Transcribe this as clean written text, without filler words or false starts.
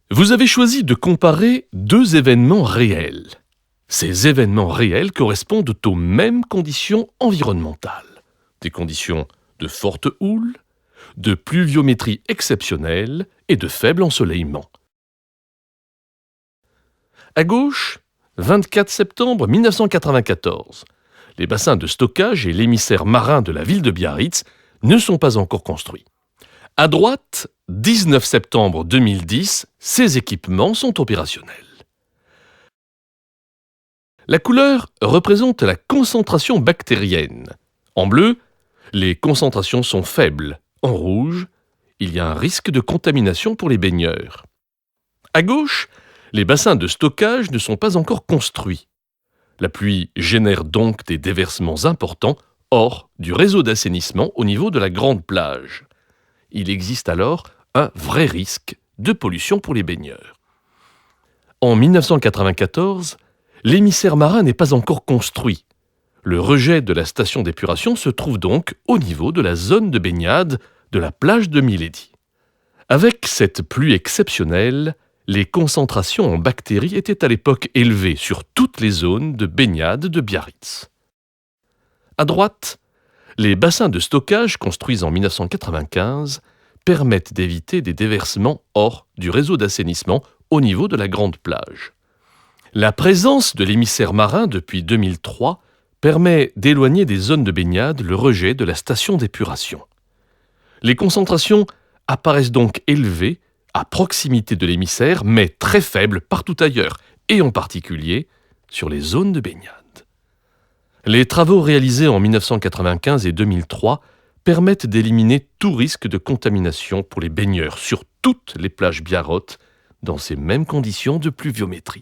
Vous avez choisi de comparer deux événements réels. Ces événements réels correspondent aux mêmes conditions environnementales. Des conditions de forte houle, de pluviométrie exceptionnelle et de faible ensoleillement. À gauche, 24 septembre 1994. Les bassins de stockage et l'émissaire marin de la ville de Biarritz ne sont pas encore construits. À droite, 19 septembre 2010, ces équipements sont opérationnels. La couleur représente la concentration bactérienne. En bleu, les concentrations sont faibles. En rouge, il y a un risque de contamination pour les baigneurs. À gauche, les bassins de stockage ne sont pas encore construits. La pluie génère donc des déversements importants hors du réseau d'assainissement au niveau de la grande plage. Il existe alors un vrai risque de pollution pour les baigneurs. En 1994, l'émissaire marin n'est pas encore construit. Le rejet de la station d'épuration se trouve donc au niveau de la zone de baignade de la plage de Milady. Avec cette pluie exceptionnelle, les concentrations en bactéries étaient à l'époque élevées sur toutes les zones de baignade de Biarritz. À droite, les bassins de stockage construits en 1995 permettent d'éviter des déversements hors du réseau d'assainissement au niveau de la grande plage. La présence de l'émissaire marin depuis 2003 permet d'éloigner des zones de baignade le rejet de la station d'épuration. Les concentrations apparaissent donc élevées à proximité de l'émissaire, mais très faibles partout ailleurs, et en particulier sur les zones de baignade. Les travaux réalisés en 1995 et 2003 permettent d'éliminer tout risque de contamination pour les baigneurs sur toutes les plages biarrotes dans ces mêmes conditions de pluviométrie.